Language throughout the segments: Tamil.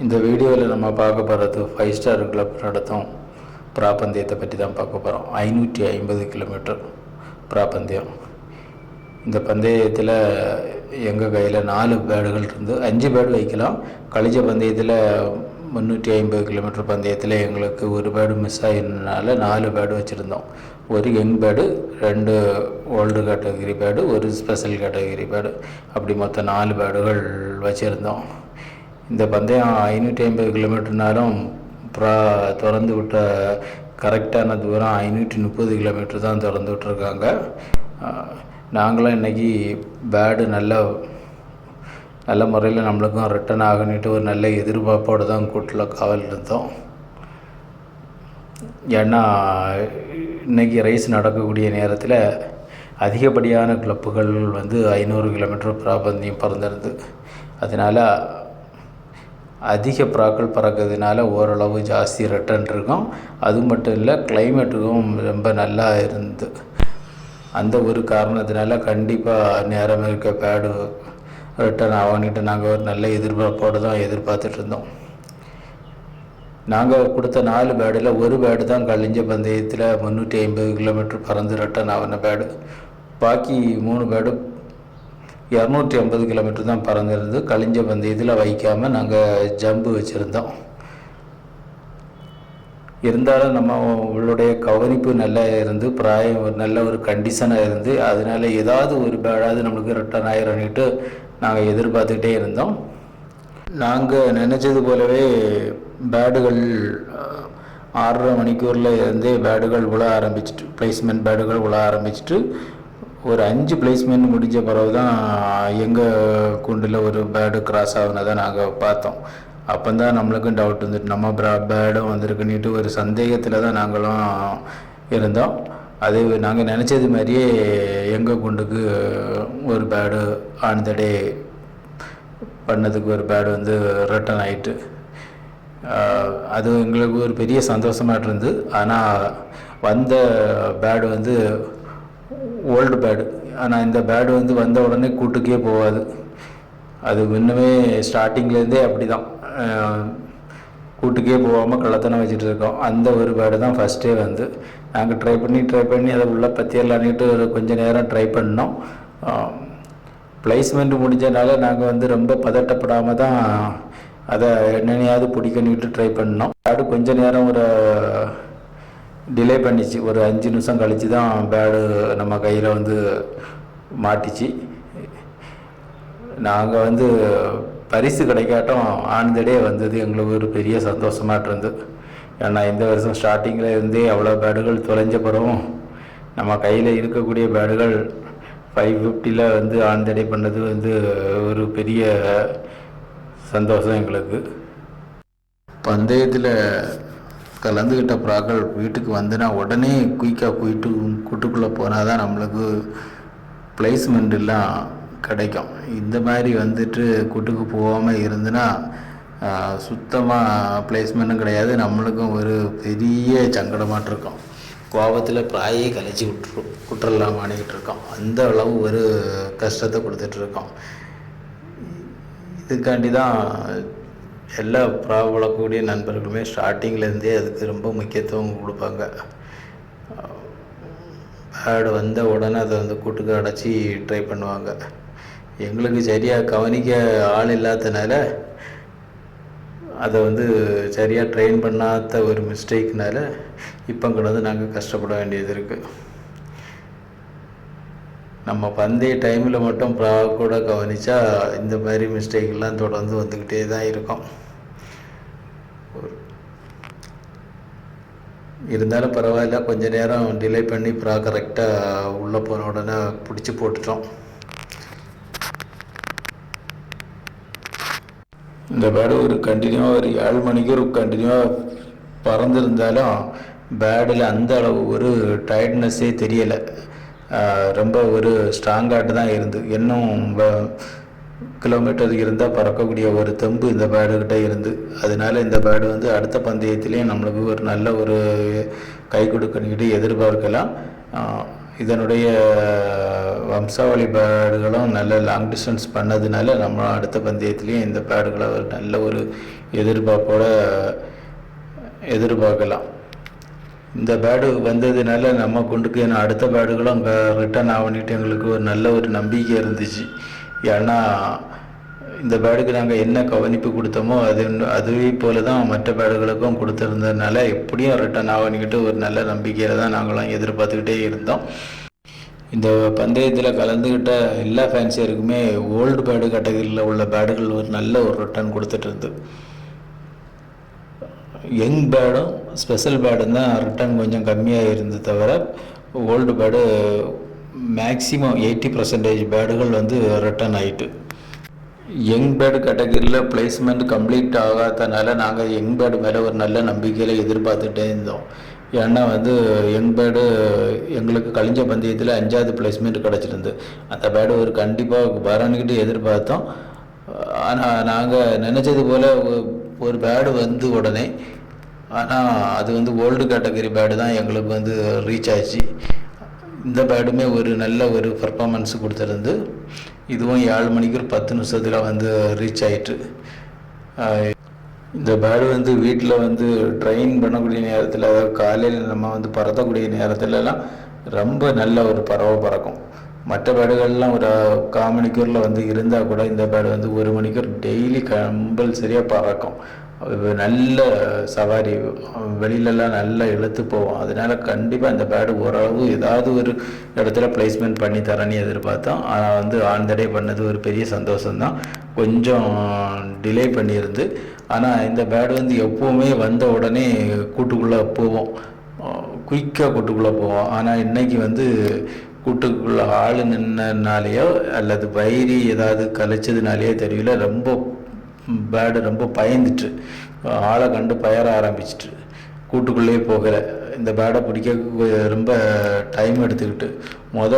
இந்த வீடியோவில் நம்ம பார்க்க போகிறது 5 ஸ்டார் கிளப் நடத்தும் பந்தயத்தை பற்றி தான் பார்க்க போகிறோம். 550 கிலோமீட்டர் பந்தயம். இந்த பந்தயத்தில் எங்கள் கையில் 4 பேடுகள் இருந்து 5 பேடு வைக்கலாம். கழிச்ச பந்தயத்தில் 350 கிலோமீட்டர் பந்தயத்தில் எங்களுக்கு ஒரு பேடு மிஸ் ஆகினால 4 பேடு வச்சுருந்தோம். ஒரு யங் பேடு, 2 ஓல்டு கேட்டகரி பேடு, ஒரு ஸ்பெஷல் கேட்டகரி பேடு, அப்படி மொத்தம் 4 பேடுகள் வச்சுருந்தோம். இந்த பந்தயம் 550 கிலோமீட்டர்னாலும் திறந்து விட்ட கரெக்டான தூரம் 530 கிலோமீட்டர் தான் திறந்து விட்டுருக்காங்க. நாங்களும் இன்றைக்கி பேடு நல்ல முறையில் நம்மளுக்கும் ரிட்டன் ஆகணுட்டு ஒரு நல்ல எதிர்பார்ப்போடு தான் கூட்டில் காவல் இருந்தோம். ஏன்னா இன்றைக்கி ரேஸ் நடக்கக்கூடிய நேரத்தில் அதிகப்படியான கிளப்புகள் 500 கிலோமீட்டர் பந்தயம் பறந்துருது. அதனால் அதிக புறாக்கள் பறக்கிறதுனால ஓரளவு ஜாஸ்தி ரிட்டன் இருக்கும். அது மட்டும் இல்லை, கிளைமேட்டுக்கும் ரொம்ப நல்லா இருந்து அந்த ஒரு காரணத்தினால கண்டிப்பாக நேரம் இருக்க பேடு ரிட்டன் ஆகணுட்டு நாங்கள் ஒரு நல்ல எதிர்பார்ப்போடு தான் எதிர்பார்த்துட்டு இருந்தோம். நாங்கள் கொடுத்த 4 பேடில் ஒரு பேடு தான் கழிஞ்ச பந்தயத்தில் 350 கிலோமீட்டர் பறந்து ரிட்டன் ஆகின பேடு. பாக்கி 3 பேடு 250 கிலோமீட்டர் தான் பறந்துருந்து கழிஞ்ச பந்தயத்தில் வைக்காமல் நாங்கள் ஜம்பு வச்சுருந்தோம். இருந்தாலும் நம்மளுடைய கவனிப்பு நல்லா இருந்து நல்ல ஒரு கண்டிஷனாக இருந்து அதனால் ஏதாவது ஒரு பேடாவது நம்மளுக்கு ரிட்டர்ன் ஆயிரம்னுட்டு நாங்கள் எதிர்பார்த்துக்கிட்டே இருந்தோம். நாங்கள் நினச்சது போலவே பேடுகள் 6:30 மணிக்கூரில் இருந்தே பேடுகள் விழ ஆரம்பிச்சிட்டு, பிளேஸ்மெண்ட் பேடுகள் விழ ஆரம்பிச்சிட்டு ஒரு 5 பிளேஸ்மெண்ட் முடிஞ்ச பிறகு தான் எங்கள் குண்டில் ஒரு பேடு கிராஸ் ஆகுனதை நாங்கள் பார்த்தோம். அப்போ தான் நம்மளுக்கும் டவுட் வந்துட்டு நம்ம பேடும் வந்திருக்குன்னுட்டு ஒரு சந்தேகத்தில் தான் நாங்களும் இருந்தோம். அது நாங்கள் நினச்சது மாதிரியே எங்கள் குண்டுக்கு ஒரு பேடு ஆன் த டே பண்ணதுக்கு ஒரு பேடு ரிட்டன் ஆகிட்டு அது எங்களுக்கு ஒரு பெரிய சந்தோஷமாக இருந்து. ஆனால் வந்த பேடு ஓல்டு பேடு. ஆனால் இந்த பேடு வந்த உடனே கூட்டுக்கே போகாது. அது இன்னுமே ஸ்டார்டிங்லேருந்தே அப்படி தான் கூட்டுக்கே போகாமல் கள்ளத்தனம் வச்சுட்டு இருக்கோம். அந்த ஒரு பேடு தான் ஃபஸ்ட்டே நாங்கள் ட்ரை பண்ணி அதை உள்ள பற்றியலான்னுட்டு ஒரு கொஞ்சம் நேரம் ட்ரை பண்ணோம். பிளேஸ்மெண்ட் முடிஞ்சனால நாங்கள் ரொம்ப பதட்டப்படாமல் தான் அதை என்னென்னையாவது பிடிக்கணுட்டு ட்ரை பண்ணோம். பேடு கொஞ்சம் நேரம் ஒரு டிலே பண்ணிச்சு. ஒரு 5 நிமிஷம் கழித்து தான் பேடு நம்ம கையில் மாட்டிச்சு. நாங்கள் பரிசு கிடைக்காட்டும் ஆன் த டே வந்தது எங்களுக்கு ஒரு பெரிய சந்தோஷமாக இருந்தது. ஏன்னா இந்த வருஷம் ஸ்டார்டிங்கில் இருந்தே அவ்வளோ பேடுகள் தொலைஞ்ச பிறகும் நம்ம கையில் இருக்கக்கூடிய பேடுகள் 550 ஆன் த டே பண்ணது ஒரு பெரிய சந்தோஷம் எங்களுக்கு. பந்தயத்தில் கலந்துக்கிட்ட புறாக்கள் வீட்டுக்கு வந்துன்னா உடனே குயிக்காக போயிட்டு கூட்டுக்குள்ளே போனால் தான் நம்மளுக்கு பிளேஸ்மெண்ட்டெல்லாம் கிடைக்கும். இந்த மாதிரி கூட்டுக்கு போகாமல் இருந்துன்னா சுத்தமாக பிளேஸ்மெண்ட்டும் கிடையாது. நம்மளுக்கும் ஒரு பெரிய சங்கடமாட்டு இருக்கும். கோபத்தில் பிராயே கலைச்சி விட்டுறலாமான்னுக்கிட்டு இருக்கோம். அந்த அளவு ஒரு கஷ்டத்தை கொடுத்துட்ருக்கோம். இதுக்காண்டி தான் எல்லா புறா வளர்க்கக்கூடிய நண்பர்களுமே ஸ்டார்டிங்லேருந்தே அதுக்கு ரொம்ப முக்கியத்துவம் கொடுப்பாங்க. பேடு வந்த உடனே அதை கூட்டுக்கு அடைச்சி ட்ரை பண்ணுவாங்க. எங்களுக்கு சரியாக கவனிக்க ஆள் இல்லாதனால அதை சரியாக ட்ரெயின் பண்ணாத ஒரு மிஸ்டேக்னால இப்போ நாங்கள் கஷ்டப்பட வேண்டியது இருக்குது. நம்ம பந்தய டைமில் மட்டும் புறா கூட கவனித்தா இந்த மாதிரி மிஸ்டேக்கெல்லாம் தொடர்ந்து வந்துக்கிட்டே தான் இருக்கும். இருந்தாலும் பரவாயில்ல, கொஞ்சம் நேரம் டிலே பண்ணி புறா கரெக்டாக உள்ளே போன உடனே பிடிச்சி போட்டுட்டோம். இந்த பேடு ஒரு கண்டினியூவாக ஒரு 7 மணிக்கு ஒரு கண்டினியூவாக பறந்துருந்தாலும் பேடில் அந்த அளவு ஒரு டயர்ட்னஸ்ஸே தெரியலை. ரொம்ப ஒரு ஸ்ட்ராங்காட்டு தான் இருந்து. இன்னும் கிலோமீட்டர் இருந்தால் பறக்கக்கூடிய ஒரு தெம்பு இந்த பேடுகிட்ட இருந்து. அதனால இந்த பேடு அடுத்த பந்தயத்துலேயும் நம்மளுக்கு ஒரு நல்ல ஒரு கை கொடுக்கணுக்கிட்டு எதிர்பார்க்கலாம். இதனுடைய வம்சாவளி பேடுகளும் நல்ல லாங் டிஸ்டன்ஸ் பண்ணதுனால நம்ம அடுத்த பந்தயத்துலேயும் இந்த பேடுகளை ஒரு நல்ல ஒரு எதிர்பார்ப்போடு எதிர்பார்க்கலாம். இந்த பேடு வந்ததுனால நம்ம கொண்டுக்கு அடுத்த பேடுகளும் அங்கே ரிட்டர்ன் ஆகணிட்டு எங்களுக்கு ஒரு நல்ல ஒரு நம்பிக்கை இருந்துச்சு. ஏன்னா இந்த பேடுக்கு நாங்கள் என்ன கவனிப்பு கொடுத்தோமோ அதுவே போல தான் மற்ற பேடுகளுக்கும் கொடுத்துருந்ததுனால எப்படியும் ரிட்டர்ன் ஆகணிக்கிட்டு ஒரு நல்ல நம்பிக்கையில் தான் நாங்களும் எதிர்பார்த்துக்கிட்டே இருந்தோம். இந்த பந்தயத்தில் கலந்துக்கிட்ட எல்லா ஃபேன்சியருக்குமே ஓல்டு பேடு கேட்டகரியில் உள்ள பேடுகள் ஒரு நல்ல ஒரு ரிட்டர்ன் கொடுத்துட்டு இருந்து. யங் பேடும் ஸ்பெஷல் பேடும் தான் ரிட்டர்ன் கொஞ்சம் கம்மியாக இருந்து தவிர ஓல்டு பேடு மேக்ஸிமம் 80% பேடுகள் வந்து ரிட்டர்ன் ஆகிட்டு. யங் பேர்டு கேட்டகரியில் பிளேஸ்மெண்ட் கம்ப்ளீட் ஆகாதனால நாங்கள் யங் பேர்டு மேலே ஒரு நல்ல நம்பிக்கையில் எதிர்பார்த்துட்டே இருந்தோம். ஏன்னா வந்து யங் பேர்டு எங்களுக்கு கழிஞ்ச பந்தயத்தில் 5வது பிளேஸ்மெண்ட் கிடச்சிருந்து. அந்த பேர்டு ஒரு கண்டிப்பாக வரணுக்கிட்டு எதிர்பார்த்தோம். ஆனால் நாங்கள் நினச்சது போல் ஒரு பேர்டு வந்து உடனே, ஆனால் அது வந்து ஓல்டு கேட்டகரி பேர்டு தான் எங்களுக்கு வந்து ரீச் ஆச்சு. இந்த பேர்டுமே ஒரு நல்ல ஒரு பர்ஃபார்மன்ஸ் கொடுத்துருந்து. இதுவும் 7 மணிக்கு 10 நிமிஷத்தில் வந்து ரீச் ஆகிட்டு. இந்த பேர்டு வந்து வீட்டில் வந்து ட்ரெயின் பண்ணக்கூடிய நேரத்தில், அதாவது காலையில் நம்ம வந்து பறக்கக்கூடிய நேரத்துலலாம் ரொம்ப நல்ல ஒரு பறவை பறக்கும். மற்ற பேர்டுகள்லாம் ஒரு 1/4 மணிக்கூரில் வந்து இருந்தால் கூட இந்த பேர்டு வந்து 1 மணிக்கூர் டெய்லி கம்பல்சரியாக பறக்கும். நல்ல சவாரி, வெளியிலலாம் நல்லா இழுத்து போவோம். அதனால் கண்டிப்பாக இந்த பேர்டு ஓரளவு ஏதாவது ஒரு இடத்துல பிளேஸ்மெண்ட் பண்ணி தரேன்னு எதிர்பார்த்தோம். ஆனால் வந்து ஆன் த டே பண்ணது ஒரு பெரிய சந்தோஷம்தான். கொஞ்சம் டிலே பண்ணியிருந்து. ஆனால் இந்த பேர்டு வந்து எப்போவுமே வந்த உடனே கூட்டுக்குள்ளே போவோம், குயிக்காக கூட்டுக்குள்ளே போவோம். ஆனால் இன்றைக்கி வந்து கூட்டுக்குள்ளே ஆள் நின்னனாலேயோ அல்லது வயிறு ஏதாவது கழிச்சதுனாலேயோ தெரியல, பேர்டு ரொம்ப பயந்துட்டு ஆளை கண்டு பயர ஆரம்பிச்சிட்டு கூட்டுக்குள்ளேயே போகலை. இந்த பேர்டை பிடிக்க ரொம்ப டைம் எடுத்துக்கிட்டு,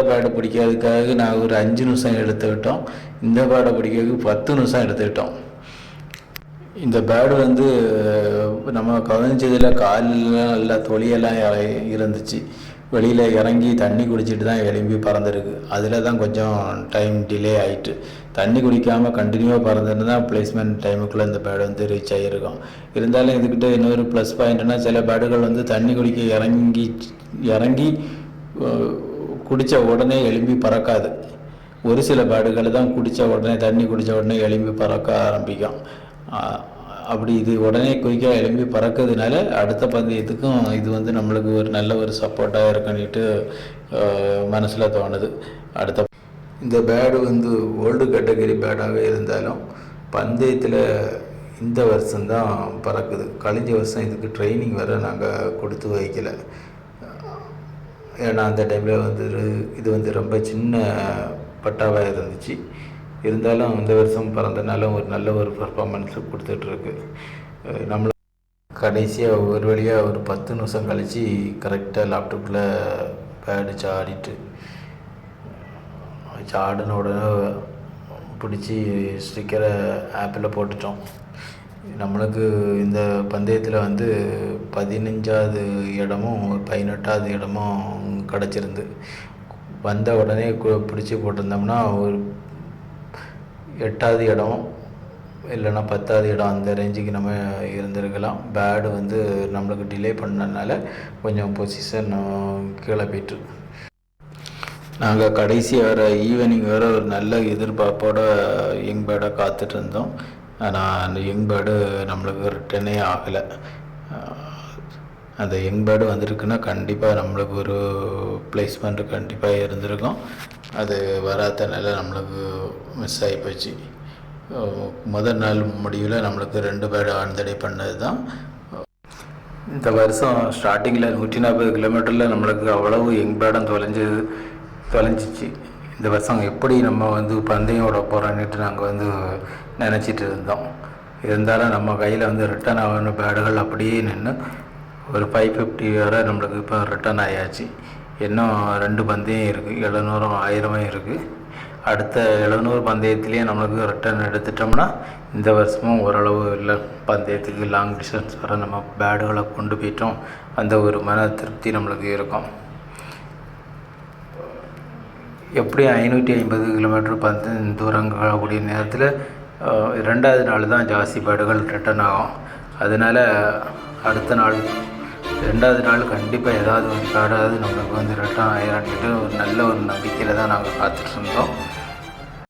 பேர்டை பிடிக்கிறதுக்காக நான் ஒரு 5 நிமிஷம் எடுத்துக்கிட்டோம். இந்த பேர்டை பிடிக்கிறதுக்கு 10 நிமிஷம் எடுத்துக்கிட்டோம். இந்த பேர்டு வந்து நம்ம கவனிச்சதில் காலெலாம் நல்லா தொலியெல்லாம் இருந்துச்சு. வெளியில் இறங்கி தண்ணி குடிச்சிட்டு தான் எழும்பி பறந்துருக்கு. அதில் தான் கொஞ்சம் டைம் டிலே ஆகிட்டு. தண்ணி குடிக்காமல் கண்டினியூவாக பறந்துருந்தா பிளேஸ்மெண்ட் டைமுக்குள்ளே இந்த பேர்டு வந்து ரீச் ஆகியிருக்கும். இருந்தாலும் இதுக்கிட்ட இன்னொரு ப்ளஸ் பாயிண்ட்னா, சில பேர்டுகள் வந்து தண்ணி குடிக்க இறங்கி குடித்த உடனே எழும்பி பறக்காது. ஒரு சில பேர்டுகள் தான் தண்ணி குடித்த உடனே எழும்பி பறக்க ஆரம்பிக்கும். அப்படி இது உடனே குயிக்காக எழும்பி பறக்கிறதுனால அடுத்த பந்தயத்துக்கும் இது வந்து நம்மளுக்கு ஒரு நல்ல ஒரு சப்போர்ட்டாக இருக்குன்னுட்டு மனசில் தோணுது. இந்த பேர்டு வந்து ஓல்டு கேட்டகரி பேர்டாக இருந்தாலும் பந்தயத்தில் இந்த வருஷம்தான் பறக்குது. கழிஞ்ச வருஷம் இதுக்கு ட்ரைனிங் வேறு நாங்கள் கொடுத்து வைக்கலை. ஏன்னா அந்த டைமில் வந்து இது வந்து ரொம்ப சின்ன பட்டாவாக இருந்துச்சு. இருந்தாலும் இந்த வருஷம் பறந்தனால ஒரு நல்ல ஒரு பர்ஃபார்மன்ஸ் கொடுத்துட்ருக்கு. நம்மளை கடைசியாக ஒரு வழியாக ஒரு 10 நிமிஷம் கழித்து கரெக்டாக லேப்டாப்பில் பேர்டு சாடின உடனே பிடிச்சி ஸ்டிக்கரை ஆப்பில் போட்டுட்டோம். நம்மளுக்கு இந்த பந்தயத்தில் வந்து 15வது இடமும் 18வது இடமும் கிடச்சிருந்து. வந்த உடனே பிடிச்சி போட்டிருந்தோம்னா ஒரு 8வது இடம் இல்லைன்னா 10வது இடம் அந்த ரேஞ்சுக்கு நம்ம இருந்திருக்கலாம். பேர்டு வந்து நம்மளுக்கு டிலே பண்ணனால கொஞ்சம் பொசிஷன் கீழே போய்ட்டு. நாங்கள் கடைசி வர ஈவினிங் வர ஒரு நல்ல எதிர்பார்ப்போட யங் பேர்டை காத்துட்டு இருந்தோம். ஆனால் அந்த யங் பேர்டு நம்மளுக்கு ரிட்டனே ஆகலை. அந்த யங் பேர்டு வந்திருக்குன்னா கண்டிப்பாக நம்மளுக்கு ஒரு பிளேஸ்மெண்ட்டு கண்டிப்பாக இருந்திருக்கும். அது வராதனால நம்மளுக்கு மிஸ் ஆகி போச்சு. முதல் நாள் முடிவில் நம்மளுக்கு 2 பேர்டு ஆன்தடை பண்ணது தான். இந்த வருஷம் ஸ்டார்டிங்கில் 140 கிலோமீட்டரில் நம்மளுக்கு அவ்வளவு யங் பேர்டும் தொலைஞ்சிச்சு. இந்த வருஷம் எப்படி நம்ம வந்து பந்தயம் விட போகிறோன்னுட்டு நாங்கள் வந்து நினச்சிட்டு இருந்தோம். இருந்தாலும் நம்ம கையில் வந்து ரிட்டர்ன் ஆகின பேர்டுகள் அப்படியே நின்று ஒரு 550 வரை நம்மளுக்கு இப்போ ரிட்டர்ன் ஆயாச்சு. இன்னும் 2 பந்தயம் இருக்குது, 700 1000 இருக்குது. அடுத்த 700 பந்தயத்துலேயே நம்மளுக்கு ரிட்டர்ன் எடுத்துட்டோம்னா இந்த வருஷமும் ஓரளவு இல்லை பந்தயத்துக்கு லாங் டிஸ்டன்ஸ் வர நம்ம பேர்டுகளை கொண்டு போயிட்டோம். அந்த ஒரு மன திருப்தி நம்மளுக்கு இருக்கும். எப்படியும் 550 கிலோமீட்டர் தூரம் கூடிய நேரத்தில் 2வது நாள் தான் ஜாஸ்தி பேர்டுகள் ரிட்டர்ன் ஆகும். அதனால் அடுத்த நாள் 2வது நாள் கண்டிப்பாக ஏதாவது ஒரு பேர்டாவது நம்மளுக்கு ரிட்டர்ன் ஆயிரன்ட்டு ஒரு நல்ல ஒரு நம்பிக்கையில் தான் நாங்கள் காத்துட்ருந்தோம்.